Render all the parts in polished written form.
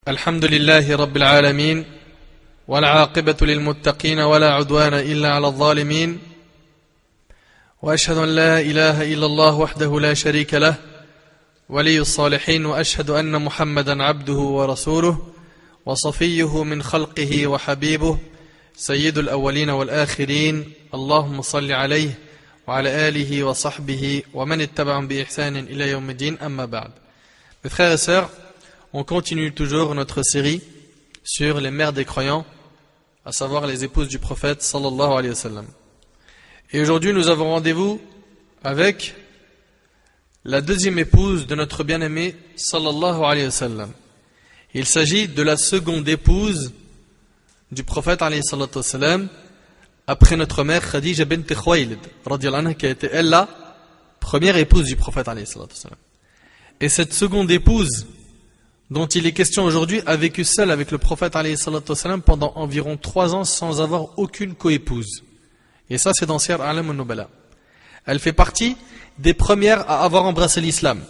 الحمد لله رب العالمين والعاقبة للمتقين ولا عدوان إلا على الظالمين وأشهد أن لا إله إلا الله وحده لا شريك له ولي الصالحين وأشهد أن محمدا عبده ورسوله وصفيه من خلقه وحبيبه سيد الأولين والآخرين اللهم صل عليه وعلى آله وصحبه ومن اتبعهم بإحسان إلى يوم الدين أما بعد. Mes frères et sœurs, on continue toujours notre série sur les mères des croyants, à savoir les épouses du prophète sallallahu alayhi wa sallam. Et aujourd'hui nous avons rendez-vous avec la deuxième épouse de notre bien-aimé sallallahu alayhi wa sallam. Il s'agit de la seconde épouse du prophète alayhi salatu wa sallam, après notre mère Khadija bint Khuwaylid radiyallahu anha, qui a été elle la première épouse du prophète alayhi salatu wa sallam. Et cette seconde épouse dont il est question aujourd'hui a vécu seule avec le prophète alayhi salatu wa sallam pendant environ 3 ans sans avoir aucune coépouse. Et ça c'est dans Siyar A'lam an-Nubala. Elle fait partie des premières à avoir embrassé l'islam.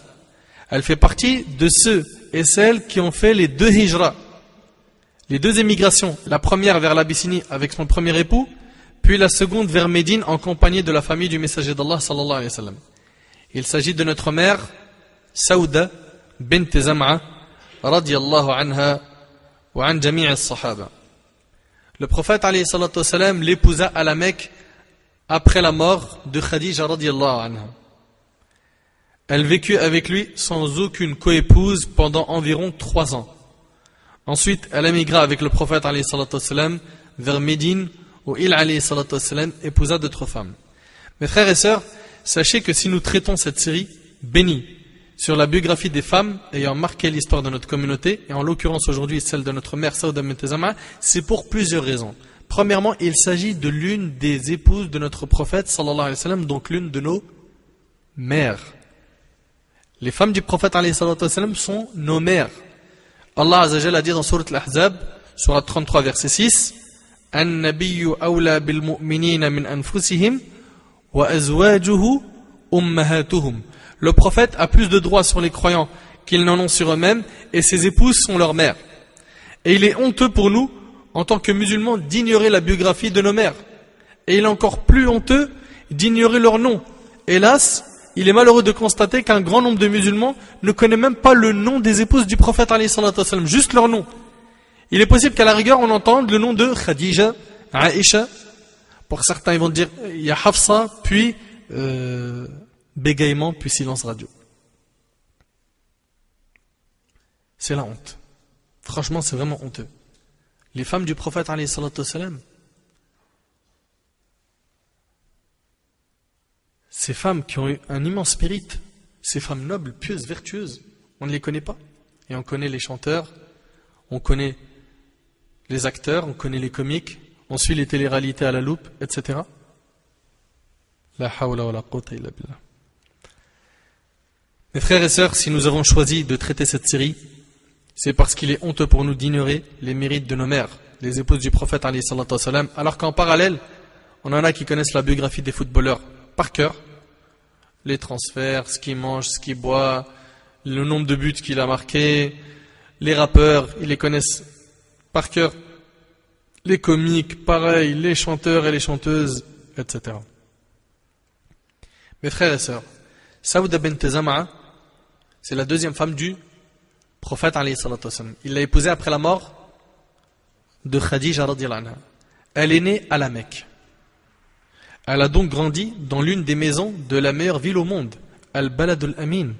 Elle fait partie de ceux et celles qui ont fait les 2 hijras, les 2 émigrations, la première vers l'Abyssinie avec son premier époux, puis la seconde vers Médine en compagnie de la famille du messager d'Allah sallallahu alayhi wa sallam. Il s'agit de notre mère Saouda bint Zam'a radiyallahu anha wa an jami' as-sahaba. Le prophète alayhi salatu wa sallam l'épousa à la Mecque après la mort de Khadija radiyallahu anha. Elle vécut avec lui sans aucune coépouse pendant environ 3 ans. Ensuite, elle émigra avec le prophète alayhi salatu wa sallam vers Médine où il alayhi salatu wa sallam épousa d'autres femmes. Mes frères et sœurs, sachez que si nous traitons cette série bénie sur la biographie des femmes ayant marqué l'histoire de notre communauté, et en l'occurrence aujourd'hui celle de notre mère Saouda bint Zam'a, c'est pour plusieurs raisons. Premièrement, il s'agit de l'une des épouses de notre prophète sallallahu alayhi wa sallam, donc l'une de nos mères. Les femmes du prophète alayhi salatu wa sallam sont nos mères. Allah Azza wa Jalla a dit dans Sourate Al-Ahzab, Sourate 33 verset 6, An-nabiyyu awla bil mu'minina min anfusihim wa azwajuhu ummahatuhum. Le prophète a plus de droits sur les croyants qu'ils n'en ont sur eux-mêmes, et ses épouses sont leurs mères. Et il est honteux pour nous, en tant que musulmans, d'ignorer la biographie de nos mères. Et il est encore plus honteux d'ignorer leur nom. Hélas, il est malheureux de constater qu'un grand nombre de musulmans ne connaît même pas le nom des épouses du prophète alayhi salatu wa sallam, juste leur nom. Il est possible qu'à la rigueur on entende le nom de Khadija, Aïcha. Pour certains ils vont dire il y a Hafsa, puis bégaiement, puis silence radio. C'est la honte. Franchement, c'est vraiment honteux. Les femmes du prophète alayhi salatu wa sallam, ces femmes qui ont eu un immense mérite, ces femmes nobles, pieuses, vertueuses, on ne les connaît pas. Et on connaît les chanteurs, on connaît les acteurs, on connaît les comiques, on suit les téléréalités à la loupe, etc. La hawla wa la quwwata illa billah. Mes frères et sœurs, si nous avons choisi de traiter cette série, c'est parce qu'il est honteux pour nous d'ignorer les mérites de nos mères, les épouses du prophète alayhi salatu wa sallam, alors qu'en parallèle, on en a qui connaissent la biographie des footballeurs par cœur, les transferts, ce qu'ils mangent, ce qu'ils boivent, le nombre de buts qu'il a marqués, les rappeurs, ils les connaissent par cœur, les comiques, pareil, les chanteurs et les chanteuses, etc. Mes frères et sœurs, Saouda bint Zam'a, c'est la deuxième femme du prophète alayhi salatu wa sallam. Il l'a épousée après la mort de Khadija radiyallahu anha. Elle est née à la Mecque. Elle a donc grandi dans l'une des maisons de la meilleure ville au monde, Al-Balad al-Amin,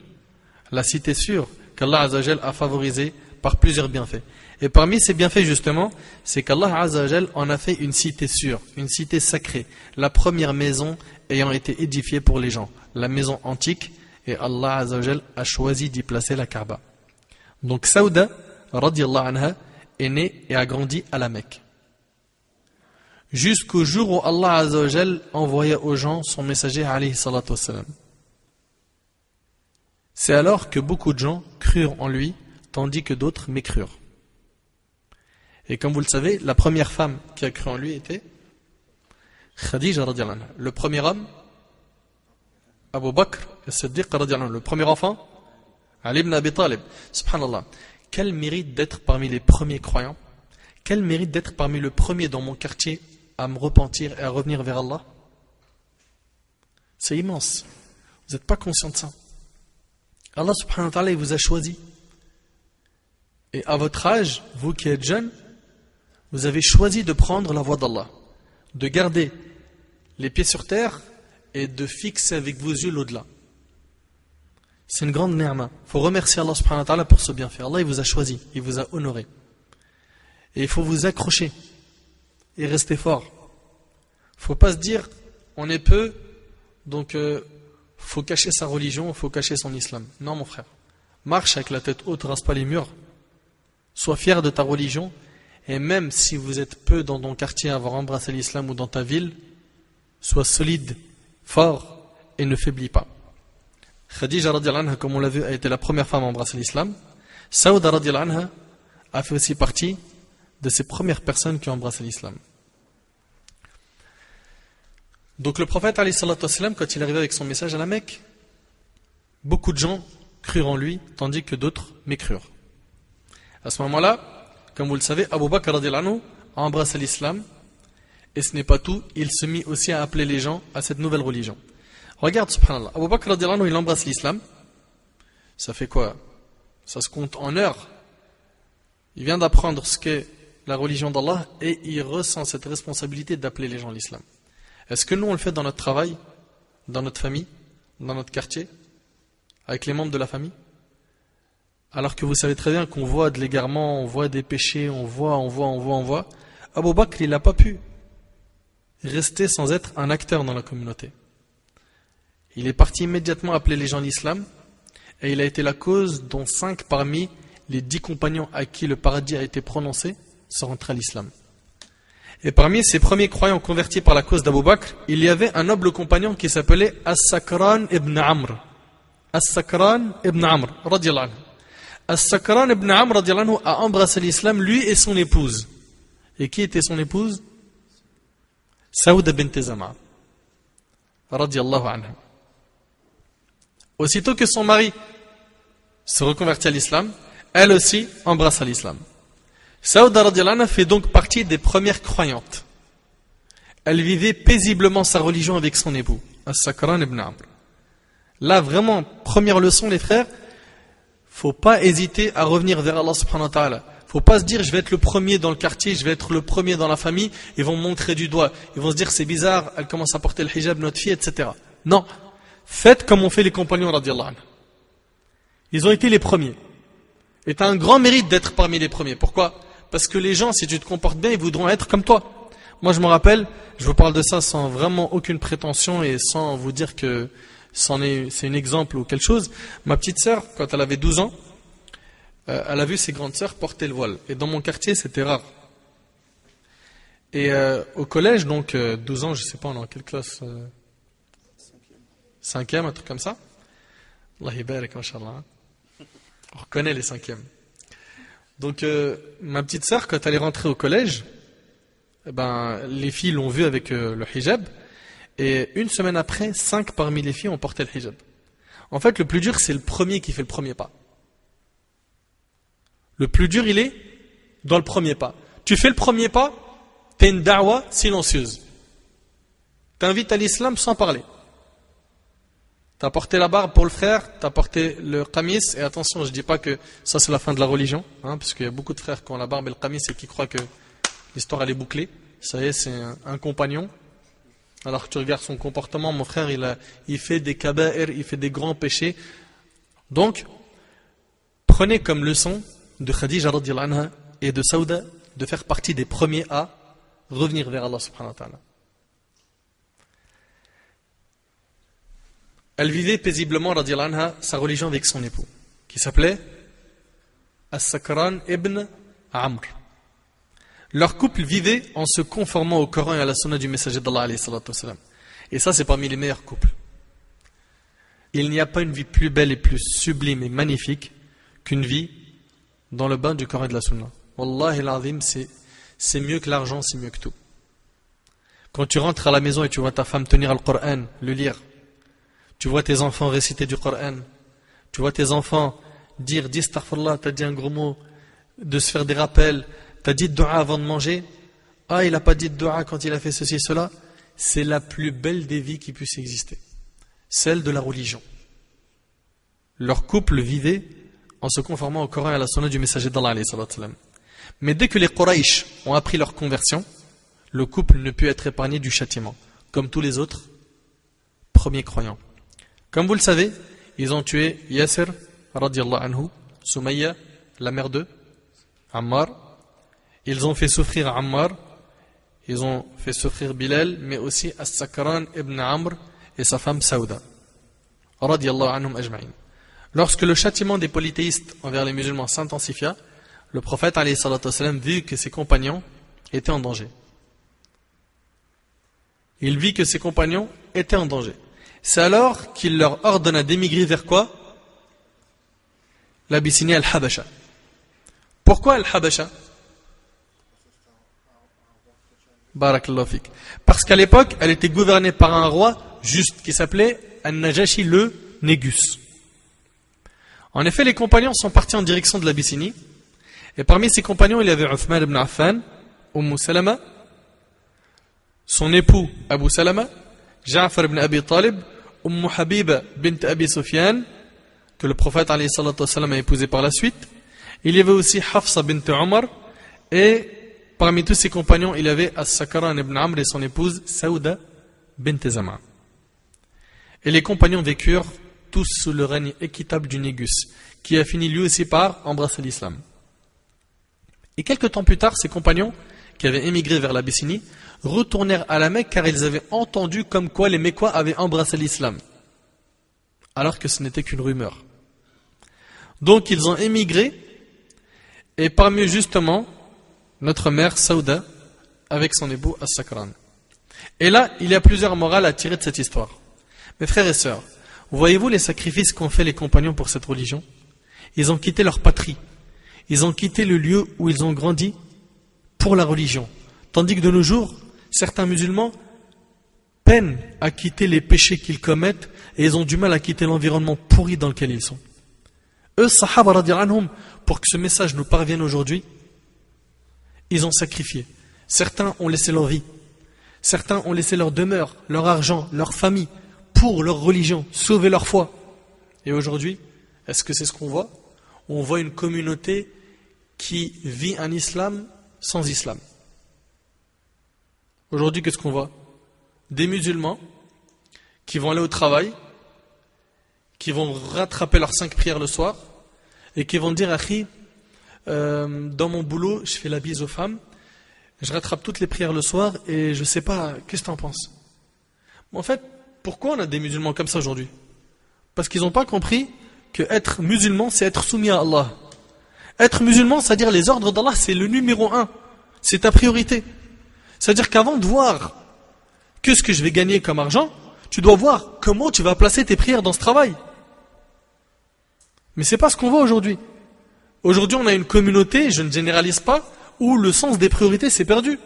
la cité sûre qu'Allah Azza wa Jal a favorisée par plusieurs bienfaits. Et parmi ces bienfaits justement, c'est qu'Allah Azza wa Jal en a fait une cité sûre, une cité sacrée, la première maison ayant été édifiée pour les gens, la maison antique, et Allah Azza wa Jal a choisi d'y placer la Kaaba. Donc Saouda radiyallahu anha est née et a grandi à la Mecque. Jusqu'au jour où Allah Azza wa Jal envoya aux gens son messager alayhi salatu wa sallam. C'est alors que beaucoup de gens crurent en lui, tandis que d'autres mécrurent. Et comme vous le savez, la première femme qui a cru en lui était Khadija radiyallahu anha. Le premier homme, Abu Bakr as-Siddiq radiyallahu anhu. Le premier enfant, Ali ibn Abi Talib. Subhanallah. quel mérite d'être parmi les premiers croyants? Quel mérite d'être parmi le premier dans mon quartier à me repentir et à revenir vers Allah? C'est immense. Vous n'êtes pas conscient de ça. Allah subhanahu wa ta'ala, il vous a choisi. Et à votre âge, vous qui êtes jeune, vous avez choisi de prendre la voie d'Allah, de garder les pieds sur terre et de fixer avec vos yeux l'au-delà. C'est une grande ni'ma. Il faut remercier Allah subhanahu wa ta'ala pour ce bienfait. Allah, il vous a choisi, il vous a honoré. Et il faut vous accrocher et rester fort. Il ne faut pas se dire, on est peu, donc faut cacher sa religion, faut cacher son islam. Non mon frère, marche avec la tête haute, rase pas les murs. Sois fier de ta religion. Et même si vous êtes peu dans ton quartier à avoir embrassé l'islam ou dans ta ville, sois solide, fort et ne faiblis pas. Khadija radiallahu anha, comme on l'a vu, a été la première femme à embrasser l'islam. Saouda radiallahu anha a fait aussi partie de ces premières personnes qui ont embrassé l'islam. Donc le prophète alayhi salatu wassalam, quand il est arrivé avec son message à la Mecque, beaucoup de gens crurent en lui, tandis que d'autres mécrurent. À ce moment-là, comme vous le savez, Abu Bakr radiallahu anhu a embrassé l'islam, et ce n'est pas tout, il se mit aussi à appeler les gens à cette nouvelle religion. Regarde, subhanallah, Abu Bakr radiallahu anhu, il embrasse l'islam, ça fait quoi? Ça se compte en heures. Il vient d'apprendre ce qu'est la religion d'Allah, et il ressent cette responsabilité d'appeler les gens à l'islam. Est-ce que nous on le fait dans notre travail, dans notre famille, dans notre quartier, avec les membres de la famille? Alors que vous savez très bien qu'on voit de l'égarement, on voit des péchés, on voit. Abu Bakr, il n'a pas pu rester sans être un acteur dans la communauté. Il est parti immédiatement appeler les gens à l'islam, et il a été la cause dont 5 parmi les 10 compagnons à qui le paradis a été prononcé sont rentrés à l'islam. Et parmi ces premiers croyants convertis par la cause d'Abu Bakr, il y avait un noble compagnon qui s'appelait As-Sakran ibn Amr. As-Sakran ibn Amr, radiallahu anhu. As-Sakran ibn Amr, radiallahu anhu, a embrassé l'islam, lui et son épouse. Et qui était son épouse? Saouda bint Zam'a, radiallahu anha. Aussitôt que son mari se reconvertit à l'islam, elle aussi embrasse l'islam. Saouda radiallahu anha fait donc partie des premières croyantes. Elle vivait paisiblement sa religion avec son époux, As-Sakran ibn Amr. Là, vraiment, première leçon, les frères, faut pas hésiter à revenir vers Allah subhanahu wa ta'ala. Faut pas se dire, je vais être le premier dans le quartier, je vais être le premier dans la famille, ils vont me montrer du doigt. Ils vont se dire, c'est bizarre, elle commence à porter le hijab, notre fille, etc. Non. Faites comme ont fait les compagnons, radiallahu anhu. Ils ont été les premiers. Et tu as un grand mérite d'être parmi les premiers. Pourquoi? Parce que les gens, si tu te comportes bien, ils voudront être comme toi. Moi, je me rappelle, je vous parle de ça sans vraiment aucune prétention et sans vous dire que c'est un exemple ou quelque chose. Ma petite sœur, quand elle avait 12 ans, elle a vu ses grandes sœurs porter le voile. Et dans mon quartier, c'était rare. Et au collège, donc 12 ans, je sais pas, on est en quelle classe? 5e, un truc comme ça. Allah yabarak, mashallah. On reconnaît les 5e. Donc ma petite sœur, quand elle est rentrée au collège, les filles l'ont vue avec le hijab, et une semaine après, 5 parmi les filles ont porté le hijab. En fait, le plus dur, c'est le premier qui fait le premier pas. Le plus dur, il est dans le premier pas. Tu fais le premier pas, t'es une da'wa silencieuse. T'invites à l'islam sans parler. T'as porté la barbe pour le frère, t'as porté le qamis, et attention, je dis pas que ça c'est la fin de la religion, parce qu'il y a beaucoup de frères qui ont la barbe et le qamis et qui croient que l'histoire elle est bouclée. Ça y est, c'est un compagnon. Alors que tu regardes son comportement, mon frère, il fait des kaba'ir, il fait des grands péchés. Donc, prenez comme leçon de Khadija radiallahu anha et de Saouda de faire partie des premiers à revenir vers Allah subhanahu wa ta'ala. Elle vivait paisiblement, radiallahu anha, sa religion avec son époux, qui s'appelait As-Sakran ibn Amr. Leur couple vivait en se conformant au Coran et à la sunna du messager d'Allah alayhi salatu wassalam. Et ça, c'est parmi les meilleurs couples. Il n'y a pas une vie plus belle et plus sublime et magnifique qu'une vie dans le bain du Coran et de la sunna. Wallahi l'azim, c'est mieux que l'argent, c'est mieux que tout. Quand tu rentres à la maison et tu vois ta femme tenir le Coran, le lire, tu vois tes enfants réciter du Coran, tu vois tes enfants dire, dis astaghfirullah, t'as dit un gros mot, de se faire des rappels. T'as dit dua avant de manger. Ah, il n'a pas dit dua quand il a fait ceci, cela. C'est la plus belle des vies qui puisse exister. Celle de la religion. Leur couple vivait en se conformant au Coran et à la sunna du messager d'Allah alayhi salatu wasalam. Mais dès que les Quraysh ont appris leur conversion, le couple ne put être épargné du châtiment, comme tous les autres premiers croyants. Comme vous le savez, ils ont tué Yasser, radiallahu anhu, Soumaïa, la mère de Ammar. Ils ont fait souffrir Ammar, ils ont fait souffrir Bilal, mais aussi As-Sakran ibn Amr et sa femme Saouda, radiallahu anhum ajma'in. Lorsque le châtiment des polythéistes envers les musulmans s'intensifia, le prophète alayhi salatu wassalam vit que ses compagnons étaient en danger. Il vit que ses compagnons étaient en danger. C'est alors qu'il leur ordonna d'émigrer vers quoi? L'Abyssinie al-Habasha. Pourquoi al-Habasha? Barakallahu fik. Parce qu'à l'époque, elle était gouvernée par un roi juste qui s'appelait An-Najashi le Négus. En effet, les compagnons sont partis en direction de l'Abyssinie. Et parmi ces compagnons, il y avait Uthman ibn Affan, Salama, son époux Abu Salama, Ja'far ibn Abi Talib, Habiba bint Abi Sufyan, que le prophète alayhi salatu wassalam a épousé par la suite. Il y avait aussi Hafsa bint Omar, et parmi tous ses compagnons, il y avait As-Sakran ibn Amr et son épouse Saouda bint Zama. Et les compagnons vécurent tous sous le règne équitable du Négus, qui a fini lui aussi par embrasser l'islam. Et quelques temps plus tard, ses compagnons, qui avaient émigré vers l'Abyssinie, retournèrent à la Mecque car ils avaient entendu comme quoi les Mécois avaient embrassé l'islam, alors que ce n'était qu'une rumeur. Donc ils ont émigré, et parmi eux justement, notre mère Saouda, avec son époux As-Sakran. Et là, il y a plusieurs morales à tirer de cette histoire. Mes frères et sœurs, voyez-vous les sacrifices qu'ont fait les compagnons pour cette religion? Ils ont quitté leur patrie. Ils ont quitté le lieu où ils ont grandi pour la religion. Tandis que de nos jours, certains musulmans peinent à quitter les péchés qu'ils commettent et ils ont du mal à quitter l'environnement pourri dans lequel ils sont. Eux, sahaba radiyallahu anhum, pour que ce message nous parvienne aujourd'hui, ils ont sacrifié. Certains ont laissé leur vie. Certains ont laissé leur demeure, leur argent, leur famille pour leur religion, sauver leur foi. Et aujourd'hui, est-ce que c'est ce qu'on voit? On voit une communauté qui vit un islam sans islam. Aujourd'hui, qu'est-ce qu'on voit? Des musulmans qui vont aller au travail, qui vont rattraper leurs 5 prières le soir, et qui vont dire, Akhi, dans mon boulot, je fais la bise aux femmes, je rattrape toutes les prières le soir, et je sais pas, qu'est-ce que tu en penses? En fait, pourquoi on a des musulmans comme ça aujourd'hui? Parce qu'ils n'ont pas compris que être musulman, c'est être soumis à Allah. Être musulman, c'est-à-dire les ordres d'Allah, c'est le numéro 1. C'est ta priorité. C'est-à-dire qu'avant de voir que ce que je vais gagner comme argent, tu dois voir comment tu vas placer tes prières dans ce travail. Mais c'est pas ce qu'on voit aujourd'hui. Aujourd'hui, on a une communauté, je ne généralise pas, où le sens des priorités s'est perdu.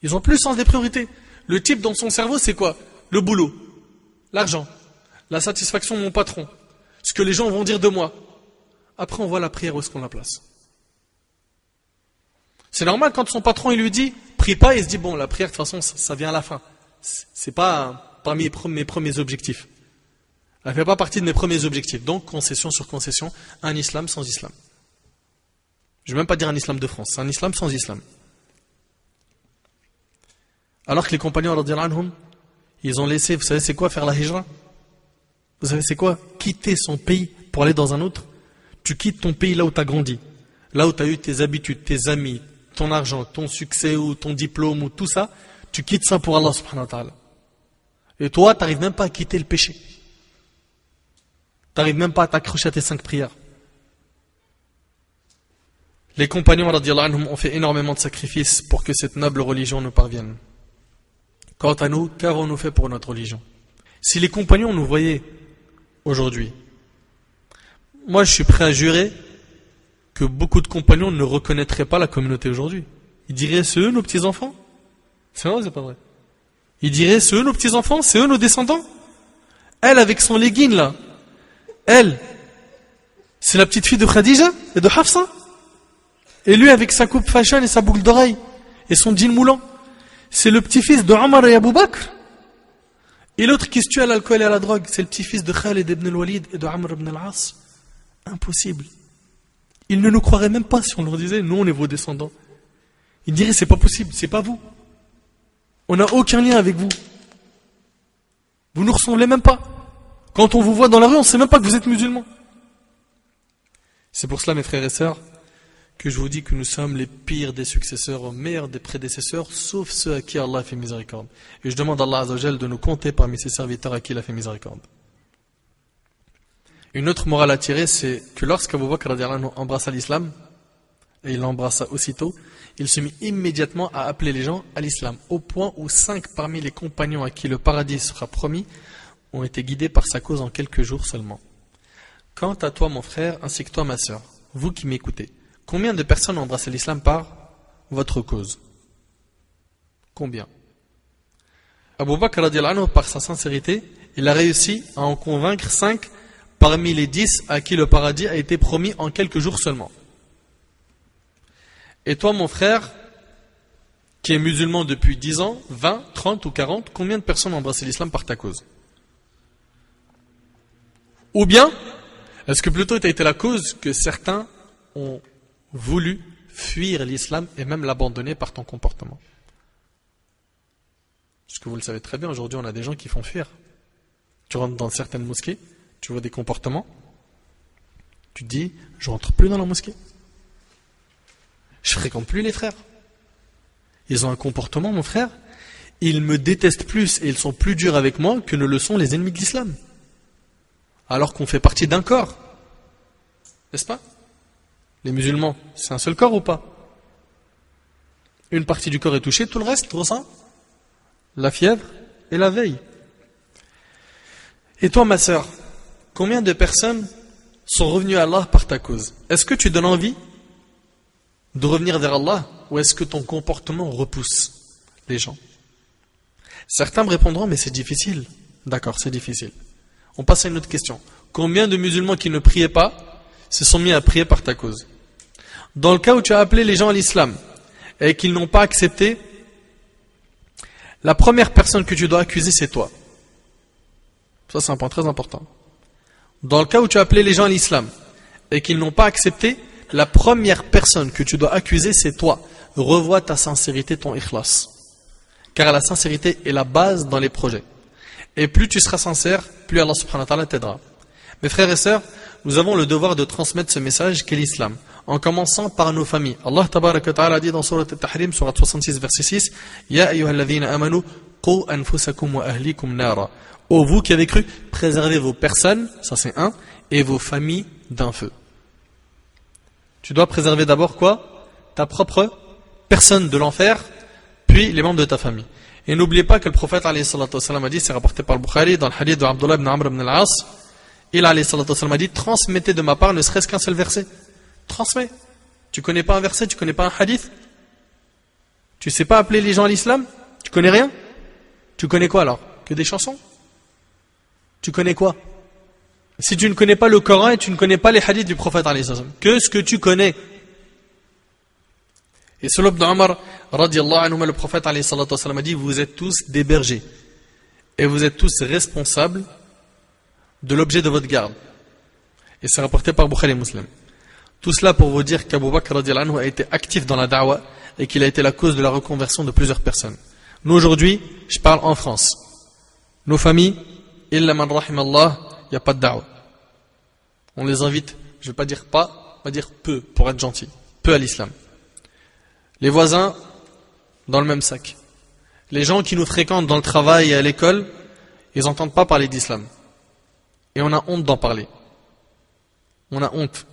Ils n'ont plus le sens des priorités. Le type dans son cerveau, c'est quoi? Le boulot, l'argent, la satisfaction de mon patron, ce que les gens vont dire de moi. Après, on voit la prière où est-ce qu'on la place. C'est normal quand son patron il lui dit prie pas, il se dit bon, la prière de toute façon ça vient à la fin. C'est pas parmi mes premiers objectifs. Elle fait pas partie de mes premiers objectifs. Donc concession sur concession, un islam sans islam. Je vais même pas dire un islam de France, c'est un islam sans islam. Alors que les compagnons radiyallahu anhum, ils ont laissé, vous savez c'est quoi faire la hijra? Vous savez c'est quoi? Quitter son pays pour aller dans un autre. Tu quittes ton pays là où tu as grandi, là où tu as eu tes habitudes, tes amis, ton argent, ton succès ou ton diplôme ou tout ça, tu quittes ça pour Allah subhanahu wa ta'ala. Et toi, tu n'arrives même pas à quitter le péché. Tu n'arrives même pas à t'accrocher à tes 5 prières. Les compagnons radiyallahu anhum ont fait énormément de sacrifices pour que cette noble religion nous parvienne. Quant à nous, qu'avons-nous fait pour notre religion? Si les compagnons nous voyaient aujourd'hui, moi je suis prêt à jurer que beaucoup de compagnons ne reconnaîtraient pas la communauté aujourd'hui. Ils diraient c'est eux nos petits-enfants? C'est vrai ou c'est pas vrai? Ils diraient c'est eux nos petits-enfants? C'est eux nos descendants? Elle avec son legging là, elle, C'est la petite fille de Khadija et de Hafsa. Et lui avec sa coupe fashion et sa boucle d'oreille et son jean moulant. C'est le petit-fils de Omar et Abu Bakr. Et l'autre qui se tue à l'alcool et à la drogue, c'est le petit-fils de Khalid ibn al-Walid et de Amr ibn al-As. Impossible. Ils ne nous croiraient même pas si on leur disait, nous on est vos descendants. Ils diraient, c'est pas possible, c'est pas vous. On n'a aucun lien avec vous. Vous nous ressemblez même pas. Quand on vous voit dans la rue, on ne sait même pas que vous êtes musulmans. C'est pour cela, mes frères et sœurs, que je vous dis que nous sommes les pires des successeurs, meilleurs des prédécesseurs, sauf ceux à qui Allah a fait miséricorde. Et je demande à Allah Azza wa Jal de nous compter parmi ses serviteurs à qui il a fait miséricorde. Une autre morale à tirer, c'est que lorsqu'Abu Bakr radiyallahu anhu embrassa l'islam, et il l'embrassa aussitôt, il se mit immédiatement à appeler les gens à l'islam, au point où 5 parmi les compagnons à qui le paradis sera promis ont été guidés par sa cause en quelques jours seulement. Quant à toi, mon frère, ainsi que toi, ma sœur, vous qui m'écoutez, combien de personnes ont embrassé l'islam par votre cause? Combien? Abu Bakr radiyallahu anhu, par sa sincérité, il a réussi à en convaincre 5 parmi les 10 à qui le paradis a été promis en quelques jours seulement. Et toi, mon frère, qui est musulman depuis 10 ans, 20, 30 ou 40, combien de personnes ont embrassé l'islam par ta cause? Ou bien, est-ce que plutôt tu as été la cause que certains ont voulu fuir l'islam et même l'abandonner par ton comportement? Parce que vous le savez très bien, aujourd'hui on a des gens qui font fuir. Tu rentres dans certaines mosquées, tu vois des comportements, tu te dis, je rentre plus dans la mosquée. Je fréquente plus les frères. Ils ont un comportement, mon frère, ils me détestent plus et ils sont plus durs avec moi que ne le sont les ennemis de l'islam. Alors qu'on fait partie d'un corps. N'est-ce pas? Les musulmans, c'est un seul corps ou pas? Une partie du corps est touchée, tout le reste ressent la fièvre et la veille. Et toi, ma sœur, combien de personnes sont revenues à Allah par ta cause? Est-ce que tu donnes envie de revenir vers Allah ou est-ce que ton comportement repousse les gens? Certains me répondront, mais c'est difficile. D'accord, c'est difficile. On passe à une autre question. Combien de musulmans qui ne priaient pas se sont mis à prier par ta cause? Dans le cas où tu as appelé les gens à l'islam et qu'ils n'ont pas accepté, la première personne que tu dois accuser, c'est toi. Ça, c'est un point très important. Dans le cas où tu as appelé les gens à l'islam et qu'ils n'ont pas accepté, la première personne que tu dois accuser, c'est toi. Revois ta sincérité, ton ikhlas. Car la sincérité est la base dans les projets. Et plus tu seras sincère, plus Allah subhanahu wa ta'ala t'aidera. Mes frères et sœurs, nous avons le devoir de transmettre ce message qu'est l'islam, en commençant par nos familles. Allah tabaraka wa ta'ala dit dans Surat Al-Tahrim, Surat 66, verset 6, Ya ayyuhalladhina amanu, qu anfusakum wa ahlikum nara. Ô vous qui avez cru, préservez vos personnes, ça c'est un, et vos familles d'un feu. Tu dois préserver d'abord quoi? Ta propre personne de l'enfer, puis les membres de ta famille. Et n'oubliez pas que le prophète alayhi salatu wassalam a dit, c'est rapporté par le Bukhari, dans le hadith de Abdullah ibn Amr ibn al-As, il alayhi salatu wassalam a dit, transmettez de ma part ne serait-ce qu'un seul verset. Transmets. Tu connais pas un verset, tu connais pas un hadith? Tu sais pas appeler les gens à l'islam? Tu connais rien? Tu connais quoi alors? Que des chansons? Tu connais quoi? Si tu ne connais pas le Coran et tu ne connais pas les hadiths du prophète alayhi salatu wassalam, que ce que tu connais? Et selon Ibn Omar, radiallahu anhu, le prophète alayhi salatu wassalam a dit, vous êtes tous des bergers. Et vous êtes tous responsables de l'objet de votre garde. Et c'est rapporté par Bukhari et Muslim. Tout cela pour vous dire qu'Abu Bakr radiallahu anhu a été actif dans la da'wah et qu'il a été la cause de la reconversion de plusieurs personnes. Nous aujourd'hui, je parle en France. Nos familles, illa man rahim Allah, il n'y a pas de da'wah. On les invite, je ne vais pas dire pas, on va dire peu, pour être gentil. Peu à l'islam. Les voisins, dans le même sac. Les gens qui nous fréquentent dans le travail et à l'école, ils n'entendent pas parler d'islam. Et on a honte d'en parler. On a honte.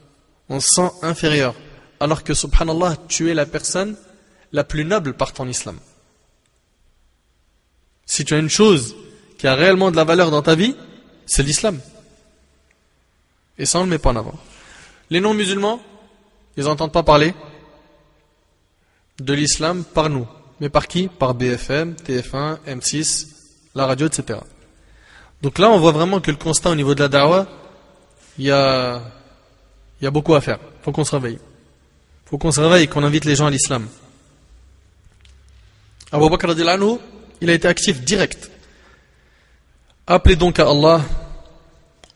On se sent inférieur. Alors que, subhanallah, tu es la personne la plus noble par ton islam. Si tu as une chose qui a réellement de la valeur dans ta vie, c'est l'islam. Et ça, on ne le met pas en avant. Les non-musulmans, ils n'entendent pas parler de l'islam par nous. Mais par qui? Par BFM, TF1, M6, la radio, etc. Donc là, on voit vraiment que le constat au niveau de la da'wah, il y a Il y a beaucoup à faire. Faut qu'on se réveille. Faut qu'on se réveille et qu'on invite les gens à l'islam. Abu Bakr radiyallahu anhu, il a été actif direct. Appelez donc à Allah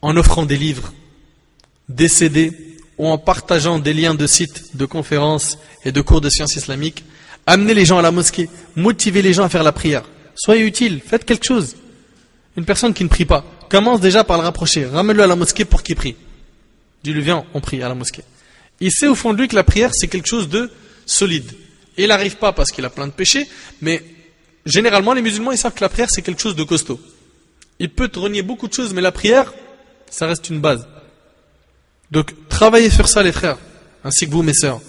en offrant des livres, des CD ou en partageant des liens de sites, de conférences et de cours de sciences islamiques. Amenez les gens à la mosquée, motivez les gens à faire la prière. Soyez utile, faites quelque chose. Une personne qui ne prie pas, commence déjà par le rapprocher. Ramène-le à la mosquée pour qu'il prie. Dis-lui, viens, on prie à la mosquée. Il sait au fond de lui que la prière, c'est quelque chose de solide. Et il n'arrive pas parce qu'il a plein de péchés, mais généralement, les musulmans, ils savent que la prière, c'est quelque chose de costaud. Il peut te renier beaucoup de choses, mais la prière, ça reste une base. Donc, travaillez sur ça, les frères, ainsi que vous, mes sœurs.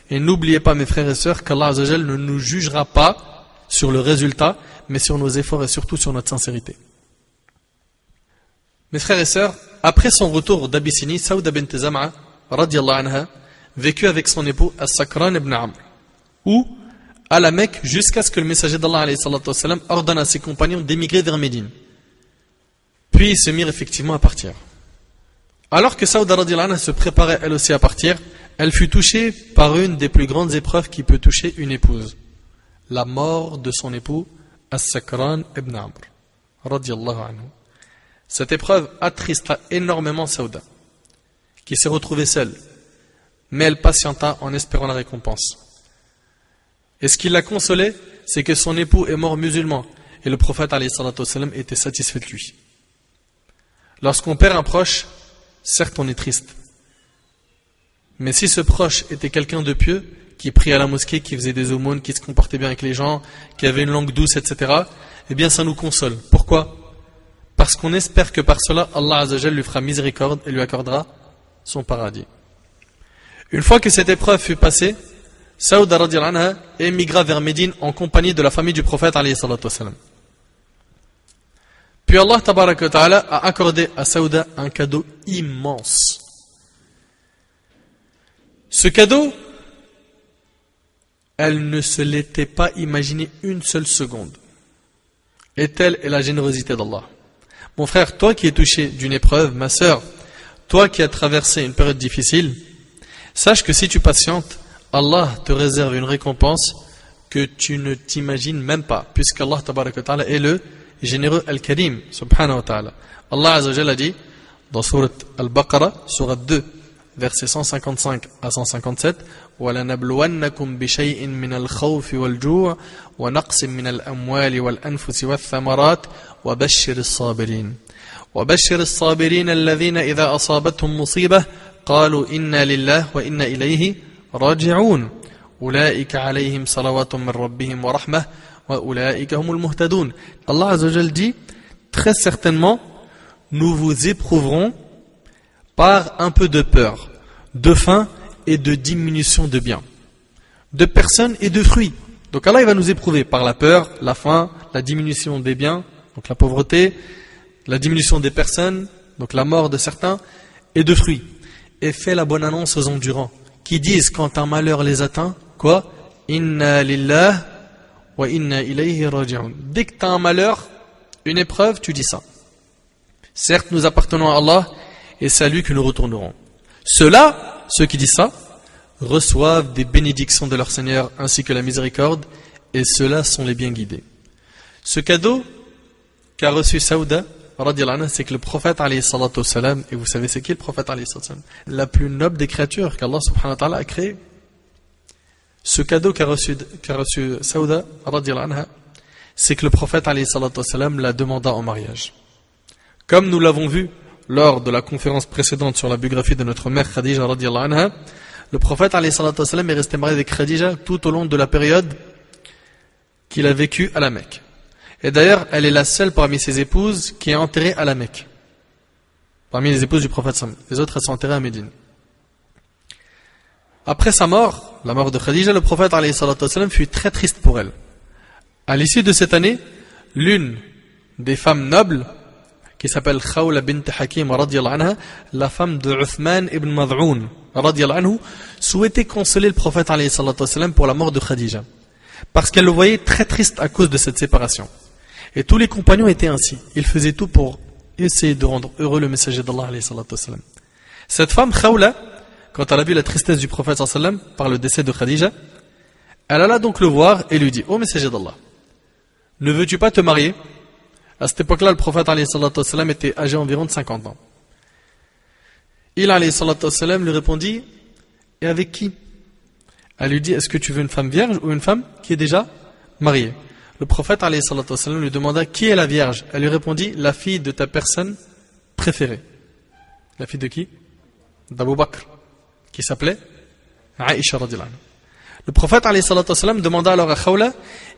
Et n'oubliez pas, mes frères et sœurs, qu'Allah Azza wa Jal ne nous jugera pas sur le résultat, mais sur nos efforts et surtout sur notre sincérité. Mes frères et sœurs, après son retour d'Abyssinie, Saouda bint Zam'a, radiyallahu anha, vécut avec son époux As-Sakran ibn Amr, ou à la Mecque, jusqu'à ce que le messager d'Allah alayhi salatu wassalam ordonne à ses compagnons d'émigrer vers Médine. Puis ils se mirent effectivement à partir. Alors que Saouda radiyallahu anha se préparait elle aussi à partir, elle fut touchée par une des plus grandes épreuves qui peut toucher une épouse. La mort de son époux As-Sakran ibn Amr, radiyallahu anhu. Cette épreuve attrista énormément Saouda, qui s'est retrouvée seule, mais elle patienta en espérant la récompense. Et ce qui l'a consolée, c'est que son époux est mort musulman, et le prophète alayhi salatu wassalam était satisfait de lui. Lorsqu'on perd un proche, certes on est triste, mais si ce proche était quelqu'un de pieux, qui priait à la mosquée, qui faisait des aumônes, qui se comportait bien avec les gens, qui avait une langue douce, etc., eh bien ça nous console. Pourquoi ? Parce qu'on espère que par cela, Allah Azza wa Jal lui fera miséricorde et lui accordera son paradis. Une fois que cette épreuve fut passée, Saouda radiyallahu anha émigra vers Médine en compagnie de la famille du prophète alayhi salatu wassalam. Puis Allah tabaraka wa ta'ala a accordé à Saouda un cadeau immense. Ce cadeau, elle ne se l'était pas imaginé une seule seconde. Et telle est la générosité d'Allah. Mon frère, toi qui es touché d'une épreuve, ma sœur, toi qui as traversé une période difficile, sache que si tu patientes, Allah te réserve une récompense que tu ne t'imagines même pas, puisqu'Allah tabaraka wa ta'ala est le généreux Al-Karim, subhanahu wa ta'ala. Allah Azza wa Jalla dit, dans Surat Al-Baqarah, Surat 2, versets 155 à 157, وَلَنَبْلُوَنَّكُمْ بِشَيْءٍ مِّنَ الْخَوْفِ وَالْجُوعِ وَنَقْصٍ مِّنَ الْأَمْوَالِ وَالْأَنفُسِ وَالثَّمَرَاتِ وَبَشِّرِ الصَّابِرِينَ وَبَشِّرِ الصَّابِرِينَ الَّذِينَ إِذَا أَصَابَتْهُمْ مُصِيبَةٌ قَالُوا إِنَّا لِلَّهِ وَإِنَّا إِلَيْهِ راجعون أولئك عليهم صلوات من ربهم ورحمة وأولئك هم المهتدون. Allah Azza wa Jal dit, très certainement, nous vous éprouverons par un peu de peur, de faim et de diminution de biens, de personnes et de fruits. Donc Allah il va nous éprouver par la peur, la faim, la diminution des biens, donc la pauvreté, la diminution des personnes, donc la mort de certains, et de fruits. Et fait la bonne annonce aux endurants, qui disent quand un malheur les atteint, quoi ? Inna lillah wa inna ilayhi raji'un. Dès que tu as un malheur, une épreuve, tu dis ça. Certes, nous appartenons à Allah et c'est à lui que nous retournerons. Ceux-là, ceux qui disent ça, reçoivent des bénédictions de leur Seigneur ainsi que la miséricorde, et ceux-là sont les bien guidés. Ce cadeau qu'a reçu Saouda, c'est que le prophète alayhi salatu wassalam, et vous savez c'est qui le prophète alayhi salatu wassalam, la plus noble des créatures qu'Allah subhanahu wa ta'ala a créé. Ce cadeau qu'a reçu Saouda, c'est que le prophète alayhi salatu wassalam la demanda en mariage. Comme nous l'avons vu lors de la conférence précédente sur la biographie de notre mère Khadija radiyallahu anha, le prophète alayhi salatu wassalam est resté marié avec Khadija tout au long de la période qu'il a vécue à la Mecque. Et d'ailleurs, elle est la seule parmi ses épouses qui est enterrée à la Mecque. Parmi les épouses du prophète sallam. Les autres, elles sont enterrées à Médine. Après sa mort, la mort de Khadija, le prophète alayhi salatu wassalam fut très triste pour elle. À l'issue de cette année, l'une des femmes nobles, qui s'appelle Khawla bint Hakim radiyallahu anha, la femme de Uthman ibn Mad'oun radiyallahu anhu, souhaitait consoler le prophète alayhi salatu wassalam pour la mort de Khadija. Parce qu'elle le voyait très triste à cause de cette séparation. Et tous les compagnons étaient ainsi. Ils faisaient tout pour essayer de rendre heureux le messager d'Allah alayhi salatu wassalam. Cette femme, Khawla, quand elle a vu la tristesse du prophète sallam par le décès de Khadija, elle alla donc le voir et lui dit: ô messager d'Allah, ne veux-tu pas te marier? À cette époque-là, le prophète sallam était âgé environ de 50 ans. Il sallam lui répondit: et avec qui? Elle lui dit: est-ce que tu veux une femme vierge ou une femme qui est déjà mariée? Le prophète sallam lui demanda: qui est la vierge? Elle lui répondit: la fille de ta personne préférée. La fille de qui? D'Abu Bakr, qui s'appelait Aïcha radhiyallahu anha. Le prophète sallam demanda alors à Khawla: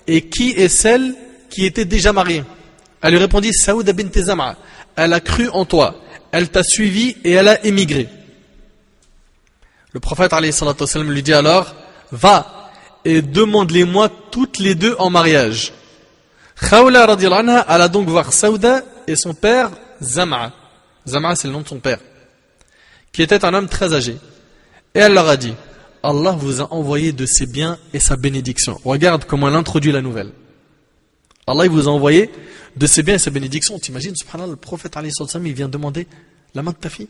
et qui est celle qui était déjà mariée? Elle lui répondit: Saouda bint Zam'a. Elle a cru en toi, elle t'a suivi et elle a émigré. Le prophète sallam lui dit alors: va et demande-les-moi toutes les deux en mariage. Khawla radhiyallahu anha alla donc voir Saouda et son père Zam'a. Zam'a, c'est le nom de son père, qui était un homme très âgé. Et elle leur a dit: Allah vous a envoyé de ses biens et sa bénédiction. Regarde comment elle introduit la nouvelle. Allah il vous a envoyé de ses biens et sa bénédiction. T'imagines, subhanallah, le prophète il vient demander la main de ta fille.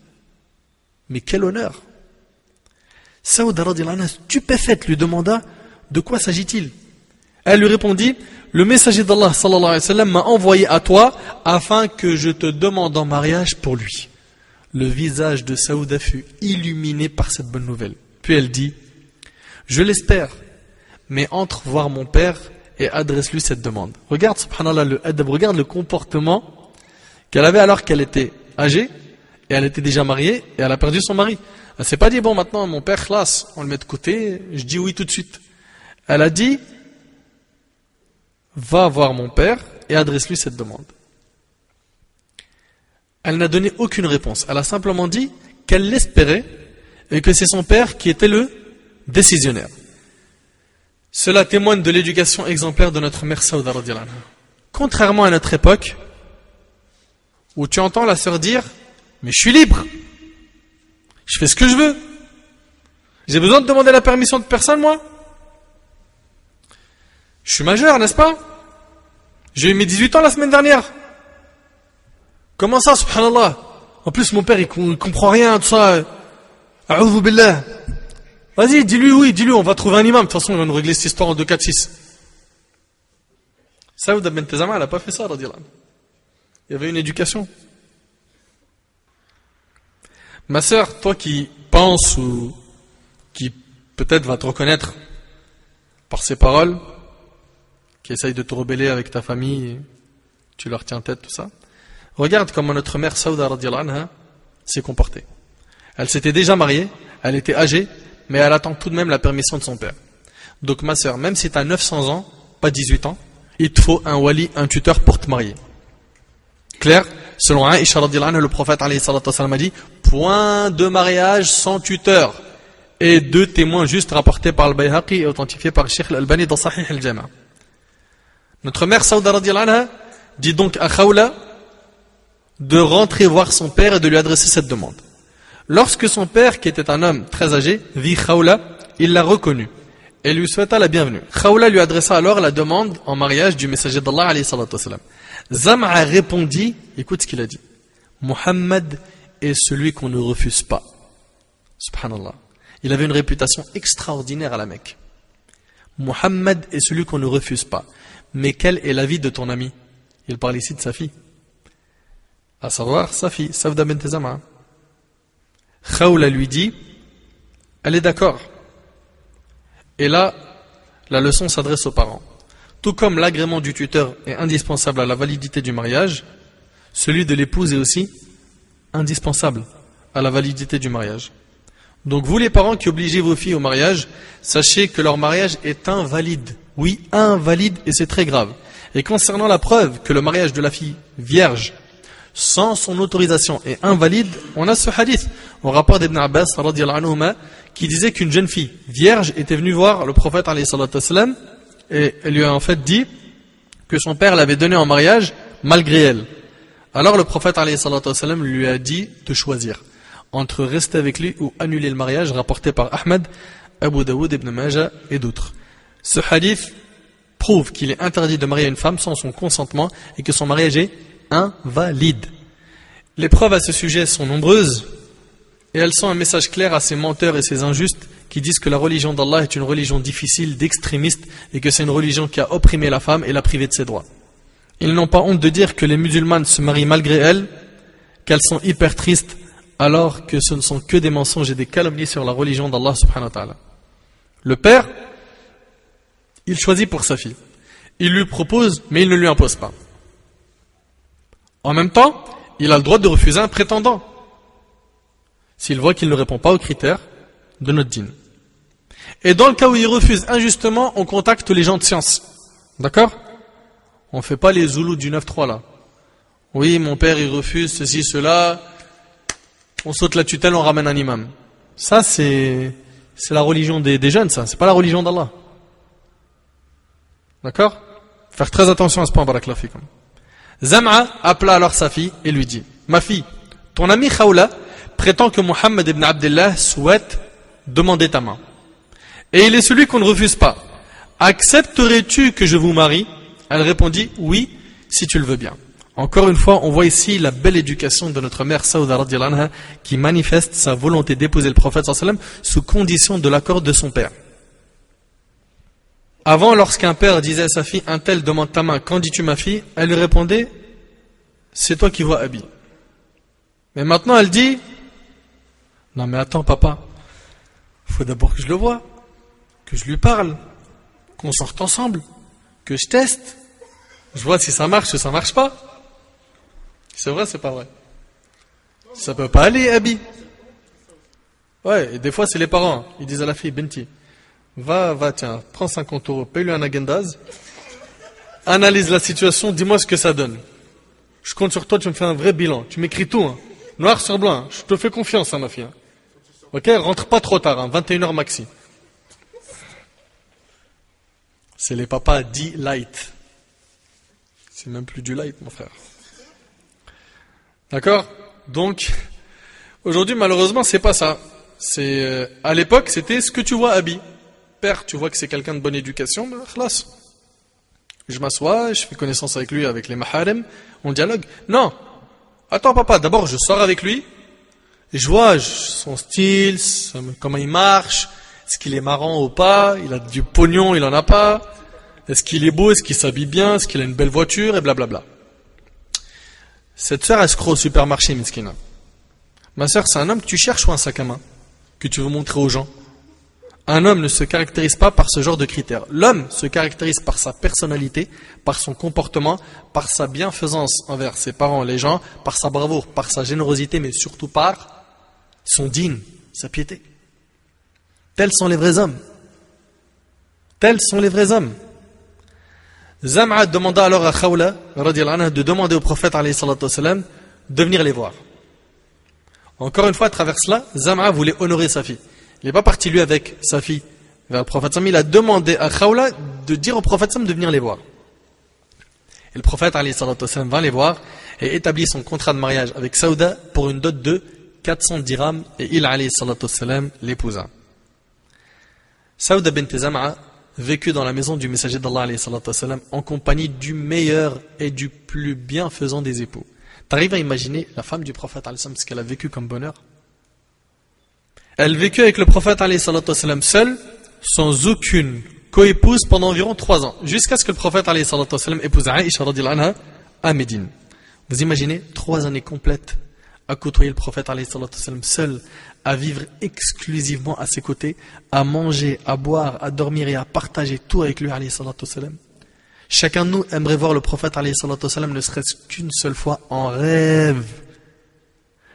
Mais quel honneur! Saouda radhiyallahu anha, stupéfaite, lui demanda: de quoi s'agit-il? Elle lui répondit: le messager d'Allah sallallahu alayhi wa sallam m'a envoyé à toi afin que je te demande en mariage pour lui. Le visage de Saouda fut illuminé par cette bonne nouvelle. Puis elle dit: je l'espère, mais entre voir mon père et adresse-lui cette demande. Regarde, subhanallah, le adab, regarde le comportement qu'elle avait alors qu'elle était âgée, et elle était déjà mariée, et elle a perdu son mari. Elle s'est pas dit: bon, maintenant, mon père, classe, on le met de côté, je dis oui tout de suite. Elle a dit: va voir mon père et adresse-lui cette demande. Elle n'a donné aucune réponse. Elle a simplement dit qu'elle l'espérait et que c'est son père qui était le décisionnaire. Cela témoigne de l'éducation exemplaire de notre mère Saouda radhiyallahu anha. Contrairement à notre époque, où tu entends la sœur dire: mais je suis libre, je fais ce que je veux, j'ai besoin de demander la permission de personne, moi. Je suis majeur, n'est-ce pas? J'ai eu mes 18 ans la semaine dernière. Comment ça, subhanallah? En plus, mon père, il comprend rien, tout ça. A'udhu billah. Vas-y, dis-lui oui, dis-lui, on va trouver un imam. De toute façon, il va nous régler cette histoire en 2, 4, 6. Saouda bint Zam'a, elle n'a pas fait ça, radhiyallahu anha. Il y avait une éducation. Ma sœur, toi qui penses ou qui peut-être va te reconnaître par ces paroles, qui essaye de te rebeller avec ta famille, tu leur tiens tête, tout ça. Regarde comment notre mère Saouda radhiyallahu anha s'est comportée. Elle s'était déjà mariée, elle était âgée, mais elle attend tout de même la permission de son père. Donc ma sœur, même si tu as 900 ans, pas 18 ans, il te faut un wali, un tuteur pour te marier. Clair? Selon Aïcha radhiyallahu anha, le prophète alayhi salatu wassalam a dit: point de mariage sans tuteur. Et 2 témoins justes rapportés par le Bayhaqi et authentifiés par Cheikh al-Albani dans Sahih al-Jama'. Notre mère Saouda radhiyallahu anha dit donc à Khawla de rentrer voir son père et de lui adresser cette demande. Lorsque son père, qui était un homme très âgé, vit Khawla, il l'a reconnu et lui souhaita la bienvenue. Khawla lui adressa alors la demande en mariage du messager d'Allah alayhi salatu wassalam. Zam'a répondit, écoute ce qu'il a dit: Muhammad est celui qu'on ne refuse pas. Subhanallah. Il avait une réputation extraordinaire à la Mecque. Muhammad est celui qu'on ne refuse pas. Mais quel est l'avis de ton ami? Il parle ici de sa fille. À savoir sa fille, Saouda bint Zam'a. Khawla lui dit: elle est d'accord. Et là, la leçon s'adresse aux parents. Tout comme l'agrément du tuteur est indispensable à la validité du mariage, celui de l'épouse est aussi indispensable à la validité du mariage. Donc vous les parents qui obligez vos filles au mariage, sachez que leur mariage est invalide. Oui, invalide, et c'est très grave. Et concernant la preuve que le mariage de la fille vierge sans son autorisation est invalide, on a ce hadith au rapport d'Ibn Abbas radhiyallahu anhuma qui disait qu'une jeune fille vierge était venue voir le prophète alayhi salatu wassalam et elle lui a en fait dit que son père l'avait donnée en mariage malgré elle. Alors le prophète alayhi salatu wassalam lui a dit de choisir entre rester avec lui ou annuler le mariage, rapporté par Ahmad, Abu Daoud, Ibn Majah et d'autres. Ce hadith prouve qu'il est interdit de marier une femme sans son consentement et que son mariage est invalide. Les preuves à ce sujet sont nombreuses. Et elles sont un message clair à ces menteurs et ces injustes qui disent que la religion d'Allah est une religion difficile, d'extrémistes, et que c'est une religion qui a opprimé la femme et l'a privée de ses droits. Ils n'ont pas honte de dire que les musulmanes se marient malgré elles, qu'elles sont hyper tristes, alors que ce ne sont que des mensonges et des calomnies sur la religion d'Allah subhanahu wa ta'ala. Le père, il choisit pour sa fille. Il lui propose, mais il ne lui impose pas. En même temps, il a le droit de refuser un prétendant, s'il voit qu'il ne répond pas aux critères de notre dîne. Et dans le cas où il refuse injustement, on contacte les gens de science. D'accord? On ne fait pas les zoulous du 9-3 là. Oui, mon père il refuse ceci, cela. On saute la tutelle, on ramène un imam. Ça c'est la religion des jeunes, ça. C'est pas la religion d'Allah. D'accord? Faire très attention à ce point, barakallahu fikum. Zam'a appela alors sa fille et lui dit: ma fille, ton ami Khawla prétend que Mohammed ibn Abdullah souhaite demander ta main. Et il est celui qu'on ne refuse pas. Accepterais-tu que je vous marie? Elle répondit: oui, si tu le veux bien. Encore une fois, on voit ici la belle éducation de notre mère Saouda radhiyallahu anha qui manifeste sa volonté d'épouser le prophète sallallahu alayhi wa sallam sous condition de l'accord de son père. Avant, lorsqu'un père disait à sa fille: un tel demande ta main, qu'en dis-tu ma fille? Elle lui répondait: c'est toi qui vois Abi. Mais maintenant elle dit: non mais attends papa, il faut d'abord que je le voie, que je lui parle, qu'on sorte ensemble, que je teste, je vois si ça marche ou ça marche pas. C'est vrai, c'est pas vrai? Ça peut pas aller, Abi. Ouais, et des fois c'est les parents, ils disent à la fille: Benti, va, tiens, prends 50 €, paye-lui un agendaz, analyse la situation, dis-moi ce que ça donne. Je compte sur toi, tu me fais un vrai bilan, tu m'écris tout, hein. Noir sur blanc, hein. Je te fais confiance, hein, ma fille. Hein. Ok, rentre pas trop tard, hein, 21h maxi. C'est les papas dits light. C'est même plus du light, mon frère. D'accord? Donc, aujourd'hui, malheureusement, c'est pas ça. C'est, à l'époque, c'était ce que tu vois, Abi. Père, tu vois que c'est quelqu'un de bonne éducation, ben, khlas. Je m'assois, je fais connaissance avec lui, avec les maharem, on dialogue. Non! Attends, papa, d'abord, je sors avec lui, et je vois son style, comment il marche, est-ce qu'il est marrant ou pas, il a du pognon, il en a pas, est-ce qu'il est beau, est-ce qu'il s'habille bien, est-ce qu'il a une belle voiture, et blablabla. Cette sœur, elle se croit au supermarché, miskina. Ma sœur, c'est un homme que tu cherches ou un sac à main que tu veux montrer aux gens? Un homme ne se caractérise pas par ce genre de critères. L'homme se caractérise par sa personnalité, par son comportement, par sa bienfaisance envers ses parents, les gens, par sa bravoure, par sa générosité, mais surtout par son dîn, sa piété. Tels sont les vrais hommes. Tels sont les vrais hommes. Zam'a demanda alors à Khawla radhiyallahu anha de demander au prophète alayhi salatu wassalam de venir les voir. Encore une fois, à travers cela, Zam'a voulait honorer sa fille. Il n'est pas parti lui avec sa fille vers le prophète sallam, il a demandé à Khawla de dire au prophète sallam de venir les voir. Et le prophète alayhi salatu wassalam va les voir et établit son contrat de mariage avec Saouda pour une dot de 400 dirhams et il alayhi salatu wassalam l'épousa. Saouda bint Zam'a vécut dans la maison du messager d'Allah alayhi salatu wassalam, en compagnie du meilleur et du plus bienfaisant des époux. T'arrives à imaginer la femme du prophète alayhi salatu wassalam, ce qu'elle a vécu comme bonheur? Elle vécut avec le prophète alayhi salatu wassalam seule, sans aucune coépouse pendant environ 3 ans, jusqu'à ce que le prophète alayhi salatu wassalam épouse Aïcha radhiyallahu anha à Médine. Vous imaginez 3 années complètes à côtoyer le prophète alayhi salatu wassalam seul, à vivre exclusivement à ses côtés, à manger, à boire, à dormir et à partager tout avec lui alayhi salatu wassalam. Chacun de nous aimerait voir le prophète alayhi salatu wassalam ne serait-ce qu'une seule fois en rêve.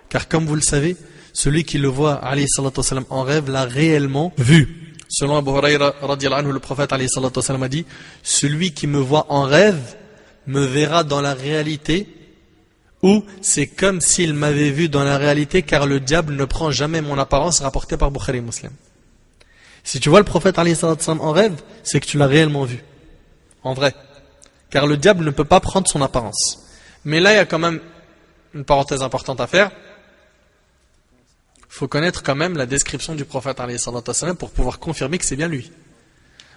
Car comme vous le savez, celui qui le voit alayhi salatu wassalam en rêve l'a réellement vu. Selon Abu Hurayra radhiyallahu anhu, le prophète alayhi salatu wassalam a dit: celui qui me voit en rêve me verra dans la réalité, ou c'est comme s'il m'avait vu dans la réalité, car le diable ne prend jamais mon apparence, rapporté par Bukhari Muslim. Si tu vois le prophète alayhi salatu wassalam en rêve, c'est que tu l'as réellement vu. En vrai. Car le diable ne peut pas prendre son apparence. Mais là, il y a quand même une parenthèse importante à faire. Il faut connaître quand même la description du prophète alayhi salatu wassalam pour pouvoir confirmer que c'est bien lui.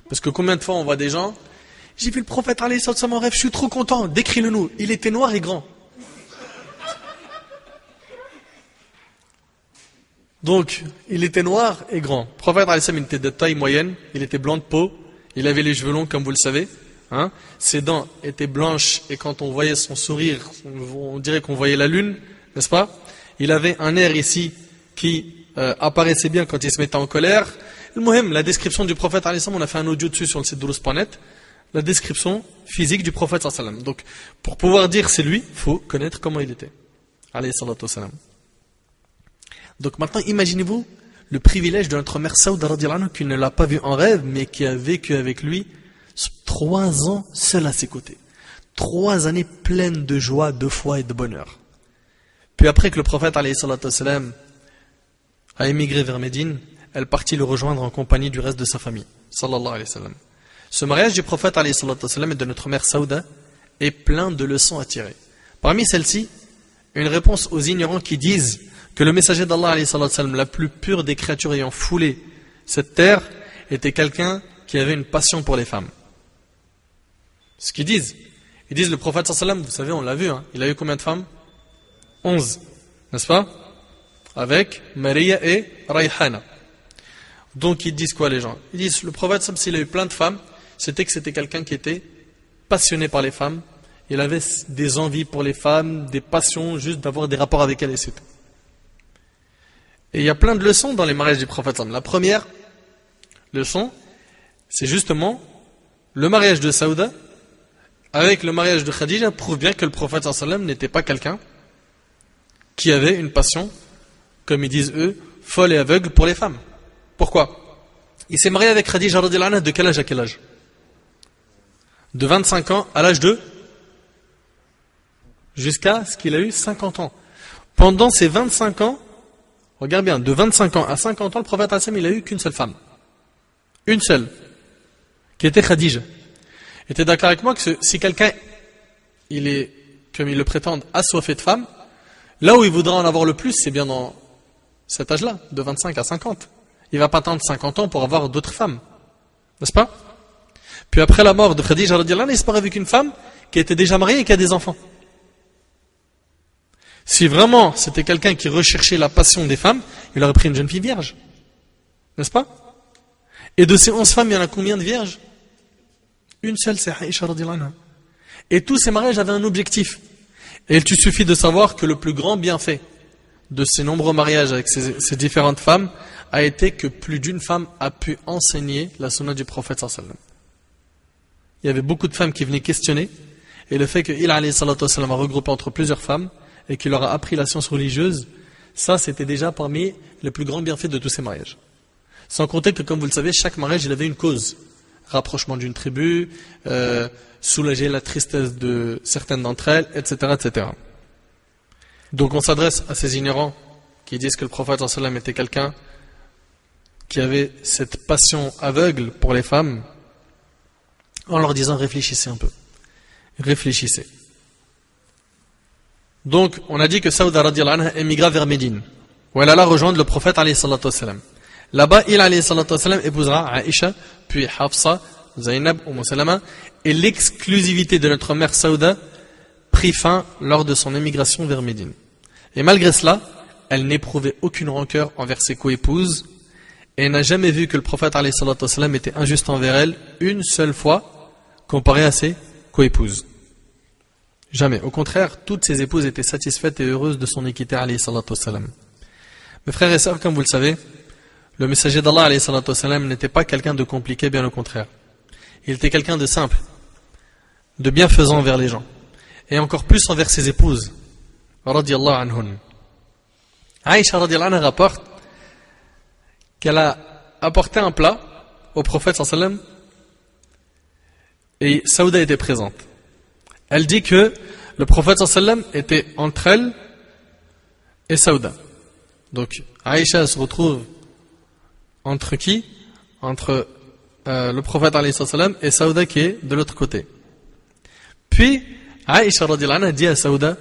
Parce que combien de fois on voit des gens: j'ai vu le prophète alayhi salatu wassalam en rêve, je suis trop content, décris-le nous. Il était noir et grand. Donc, il était noir et grand. Le prophète alayhi salam, il était de taille moyenne, il était blanc de peau, il avait les cheveux longs comme vous le savez. Hein. Ses dents étaient blanches et quand on voyait son sourire, on dirait qu'on voyait la lune, n'est-ce pas? Il avait un air ici qui apparaissait bien quand il se mettait en colère. Le muhim, la description du prophète alayhi salam, on a fait un audio dessus sur le site doulouse.net, la description physique du prophète alayhi salam. Donc, pour pouvoir dire c'est lui, il faut connaître comment il était. Alayhi salatu wassalam. Donc maintenant, imaginez-vous le privilège de notre mère Saouda radhiyallahu anha qui ne l'a pas vu en rêve, mais qui a vécu avec lui 3 ans seul à ses côtés. 3 années pleines de joie, de foi et de bonheur. Puis après que le prophète alayhi salatu wassalam a émigré vers Médine, elle partit le rejoindre en compagnie du reste de sa famille. Sallallahu alayhi wa sallam. Ce mariage du prophète alayhi salatu wassalam et de notre mère Saouda est plein de leçons à tirer. Parmi celles-ci, une réponse aux ignorants qui disent que le messager d'Allah alayhi salatu wassalam, la plus pure des créatures ayant foulé cette terre, était quelqu'un qui avait une passion pour les femmes. Ce qu'ils disent. Ils disent le prophète sallallahu alayhi wa sallam, vous savez, on l'a vu, hein, il a eu combien de femmes? 11, n'est-ce pas? Avec Maria et Rayhana. Donc ils disent quoi les gens? Ils disent le prophète sallallahu alayhi wa sallam, s'il a eu plein de femmes, c'était que c'était quelqu'un qui était passionné par les femmes. Il avait des envies pour les femmes, des passions, juste d'avoir des rapports avec elles et c'est tout. Et il y a plein de leçons dans les mariages du prophète sallallahu alayhi wa sallam. La première leçon, c'est justement le mariage de Saouda avec le mariage de Khadija prouve bien que le prophète sallallahu alayhi wa sallam n'était pas quelqu'un qui avait une passion, comme ils disent eux, folle et aveugle pour les femmes. Pourquoi? Il s'est marié avec Khadija radhiyallahu anha de quel âge à quel âge? De 25 ans à l'âge de jusqu'à ce qu'il a eu 50 ans. Pendant ces 25 ans, regarde bien, de 25 ans à 50 ans, le prophète sallallahu alayhi wa sallam, il a eu qu'une seule femme. Une seule. Qui était Khadija. Et tu es d'accord avec moi que si quelqu'un, il est, comme ils le prétendent, assoiffé de femmes, là où il voudra en avoir le plus, c'est bien dans cet âge-là, de 25 à 50. Il ne va pas attendre 50 ans pour avoir d'autres femmes. N'est-ce pas? Puis après la mort de Khadija radhiyallahu anha, il se marie avec une femme qui était déjà mariée et qui a des enfants. Si vraiment c'était quelqu'un qui recherchait la passion des femmes, il aurait pris une jeune fille vierge. N'est-ce pas? Et de ces 11 femmes, il y en a combien de vierges? Une seule, c'est Aïcha radhiyallahu anha. Et tous ces mariages avaient un objectif. Et il suffit de savoir que le plus grand bienfait de ces nombreux mariages avec ces différentes femmes a été que plus d'une femme a pu enseigner la sunna du prophète sallallahu alayhi wa sallam. Il y avait beaucoup de femmes qui venaient questionner, et le fait qu'il alayhi salatu wassalam a regroupé entre plusieurs femmes et qu'il leur a appris la science religieuse, ça c'était déjà parmi les plus grands bienfaits de tous ces mariages. Sans compter que, comme vous le savez, chaque mariage il avait une cause. Rapprochement d'une tribu, soulager la tristesse de certaines d'entre elles, etc., etc. Donc on s'adresse à ces ignorants qui disent que le prophète sallallahu alayhi wa sallam était quelqu'un qui avait cette passion aveugle pour les femmes, en leur disant réfléchissez un peu. Réfléchissez. Donc on a dit que Saouda radhiyallahu anha émigra vers Médine, où elle alla rejoindre le prophète alayhi salatu wassalam. Là-bas, il alayhi salatu wassalam épousera Aïcha, puis Hafsa, Zainab, Salama, et l'exclusivité de notre mère Saouda prit fin lors de son émigration vers Médine. Et malgré cela, elle n'éprouvait aucune rancœur envers ses coépouses et n'a jamais vu que le prophète alayhi salatu wassalam était injuste envers elle une seule fois comparé à ses coépouses. Jamais. Au contraire, toutes ses épouses étaient satisfaites et heureuses de son équité alayhi salatu wassalam. Mes frères et sœurs, comme vous le savez, le messager d'Allah alayhi salatu wassalam n'était pas quelqu'un de compliqué, bien au contraire. Il était quelqu'un de simple, de bienfaisant envers les gens, et encore plus envers ses épouses. Radiyallahu anhun. Aïcha radiyallahu anha rapporte qu'elle a apporté un plat au prophète sallallahu alayhi wa sallam et Saouda était présente. Elle dit que le prophète sallallahu alayhi wa sallam était entre elle et Saouda. Donc Aïcha se retrouve entre qui? Entre le prophète alayhi sallam et Saouda qui est de l'autre côté. Puis Aïcha radhiyallahu anha dit à Saouda,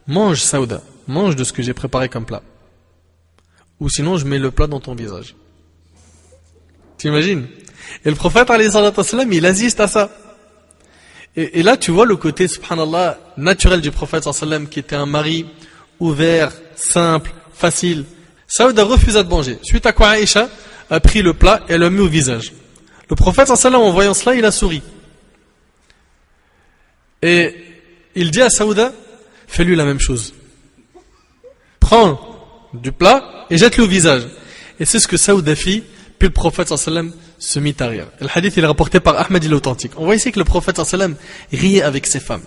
mange Saouda, mange de ce que j'ai préparé comme plat. Ou sinon je mets le plat dans ton visage. Tu imagines? Et le prophète alayhi sallam il assiste à ça. Et là tu vois le côté subhanallah naturel du prophète sallam qui était un mari ouvert, simple, facile. Saouda refusa de manger. Suite à quoi Aïcha a pris le plat et l'a mis au visage. Le prophète sallallahu alayhi wa sallam, en voyant cela, il a souri. Et il dit à Saouda, fais-lui la même chose. Prends du plat et jette-le au visage. Et c'est ce que Saouda fit, puis le prophète sallallahu alayhi wa sallam se mit à rire. Et le hadith il est rapporté par Ahmed, il est authentique. On voit ici que le prophète sallallahu alayhi wa sallam riait avec ses femmes.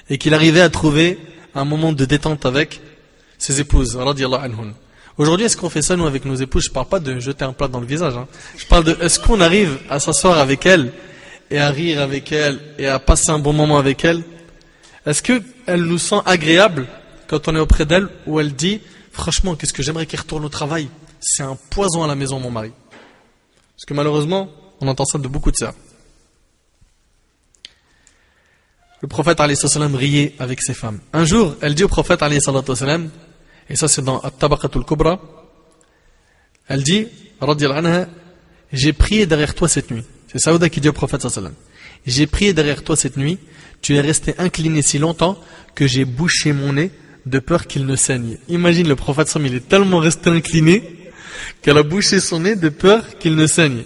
Et qu'il arrivait à trouver un moment de détente avec ses épouses, radiyallahu anhun. Aujourd'hui, est-ce qu'on fait ça nous avec nos épouses? Je parle pas de jeter un plat dans le visage. Hein. Je parle de est-ce qu'on arrive à s'asseoir avec elles et à rire avec elles et à passer un bon moment avec elles? Est-ce qu'elle nous sent agréable quand on est auprès d'elle ou elle dit franchement qu'est-ce que j'aimerais qu'il retourne au travail? C'est un poison à la maison mon mari. Parce que malheureusement, on entend ça de beaucoup de sœurs. Le prophète alayhi salam riait avec ses femmes. Un jour, elle dit au prophète alayhi salam, et ça c'est dans At-Tabaqatul Kubra, elle dit, radiyallahu anha, j'ai prié derrière toi cette nuit. C'est Saouda qui dit au prophète sallallahu alayhi wa sallam, j'ai prié derrière toi cette nuit, tu es resté incliné si longtemps que j'ai bouché mon nez de peur qu'il ne saigne. Imagine le prophète sallallahu alayhi wa sallam, il est tellement resté incliné qu'elle a bouché son nez de peur qu'il ne saigne.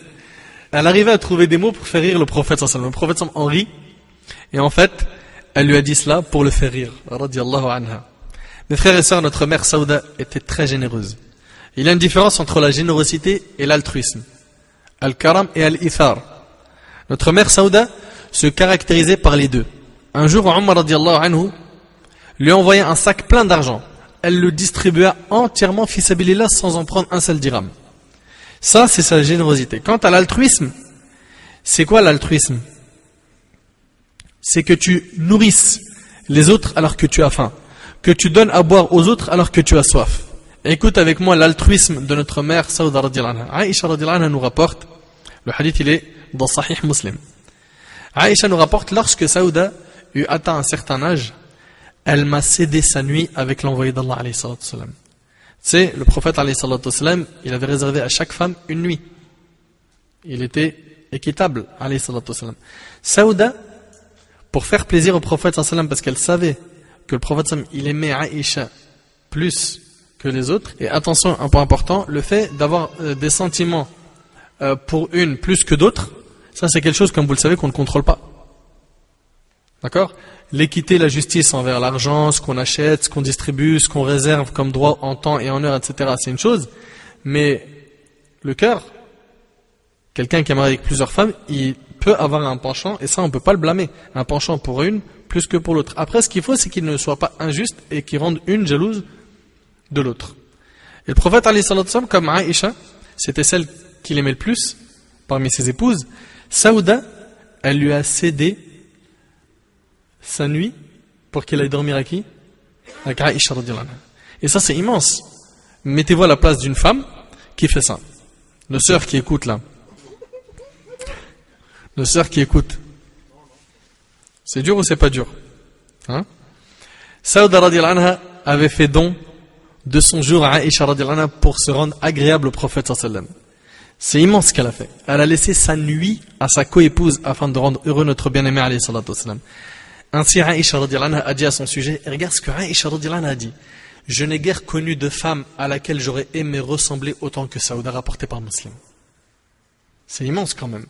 Elle arrivait à trouver des mots pour faire rire le prophète sallallahu alayhi wa sallam. Le prophète sallallahu alayhi wa sallam en rit, et en fait, elle lui a dit cela pour le faire rire. Radiyallahu anha. Mes frères et sœurs, notre mère Saouda était très généreuse. Il y a une différence entre la générosité et l'altruisme. Al-Karam et Al-Ithar. Notre mère Saouda se caractérisait par les deux. Un jour, Omar radiyallahu anhu lui envoyait un sac plein d'argent. Elle le distribua entièrement fi sabilillah sans en prendre un seul dirham. Ça, c'est sa générosité. Quant à l'altruisme, c'est quoi l'altruisme? C'est que tu nourrisses les autres alors que tu as faim, que tu donnes à boire aux autres alors que tu as soif. Écoute avec moi l'altruisme de notre mère Saouda radiyallahu anha. Aïcha radiyallahu anha nous rapporte, le hadith il est dans Sahih Muslim. Aïcha nous rapporte, lorsque Saouda eut atteint un certain âge, elle m'a cédé sa nuit avec l'envoyé d'Allah alayhi salatu wasalam. Tu sais, le prophète alayhi salatu wasalam, il avait réservé à chaque femme une nuit. Il était équitable alayhi salatu wasalam. Saouda, pour faire plaisir au prophète sallallahu alayhi wa sallam, parce qu'elle savait que le prophète sallallahu alayhi wa sallam, il aimait Aïcha plus que les autres. Et attention, un point important, le fait d'avoir des sentiments pour une plus que d'autres, ça c'est quelque chose, comme vous le savez, qu'on ne contrôle pas. D'accord? L'équité, la justice envers l'argent, ce qu'on achète, ce qu'on distribue, ce qu'on réserve comme droit en temps et en heure, etc., c'est une chose. Mais le cœur, quelqu'un qui est marié avec plusieurs femmes, il peut avoir un penchant, et ça on ne peut pas le blâmer, un penchant pour une plus que pour l'autre. Après, ce qu'il faut, c'est qu'il ne soit pas injuste et qu'il rende une jalouse de l'autre. Et le prophète alayhi salatu wasallam, comme Aïcha, c'était celle qu'il aimait le plus parmi ses épouses. Saouda, elle lui a cédé sa nuit pour qu'elle aille dormir à qui? Avec Aïcha radiyallahu anha. Et ça c'est immense. Mettez-vous à la place d'une femme qui fait ça. Nos sœurs qui écoutent là. Nos sœurs qui écoutent. C'est dur ou c'est pas dur? Hein? Saouda radiyallahu anha avait fait don de son jour à Aïcha radiyallahu anha pour se rendre agréable au prophète sallallahu alayhi wa sallam. C'est immense ce qu'elle a fait. Elle a laissé sa nuit à sa coépouse afin de rendre heureux notre bien-aimé alayhi salatu wasallam. Ainsi Aïcha radiyallahu anha a dit à son sujet, et regarde ce que Aïcha radiyallahu anha a dit. Je n'ai guère connu de femme à laquelle j'aurais aimé ressembler autant que Saouda, rapporté par Muslim. C'est immense quand même.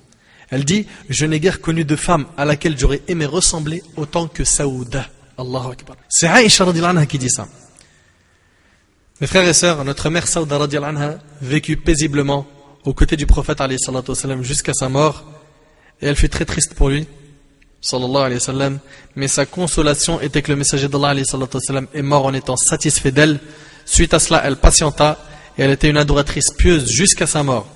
Elle dit, je n'ai guère connu de femme à laquelle j'aurais aimé ressembler autant que Saouda. Allahu Akbar. C'est Aïcha radiyallahu anha qui dit ça. Mes frères et sœurs, notre mère Saouda radiyallahu anha vécut paisiblement aux côtés du prophète alayhi salatu wasallam jusqu'à sa mort, et elle fut très triste pour lui, sallallahu alayhi wa sallam, mais sa consolation était que le messager d'Allah alayhi salatu wasallam est mort en étant satisfait d'elle. Suite à cela, elle patienta, et elle était une adoratrice pieuse jusqu'à sa mort.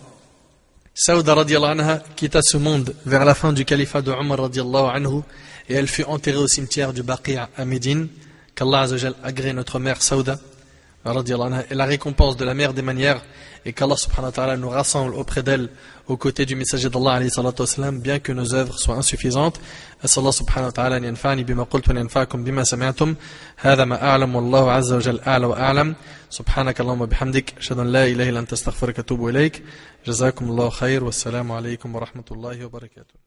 Saouda radiyallahu anha quitta ce monde vers la fin du califat de Omar radiyallahu anhu, et elle fut enterrée au cimetière du Baqi' à Médine. Qu'Allah azza wa jal agrée notre mère Saouda radiyallahu anha et la récompense de la meilleure des manières, et qu'Allah subhanahu wa ta'ala nous rassemble auprès d'elle aux côtés du messager d'Allah alayhi salatu wasalam, bien que nos œuvres soient insuffisantes. As'Allah subhanahu wa ta'ala an yanfa'ani bima qultu wa yanfa'akum bima sami'tum. Hadha ma a'lam wallahu azza wa jal a'la wa a'lam. Subhanaka Allahumma bihamdik, ashhadu an la ilaha illa anta astaghfiruka wa atubu ilayk. Jazakumullahu khair, wassalamu alaykum wa rahmatullahi wa barakatuh.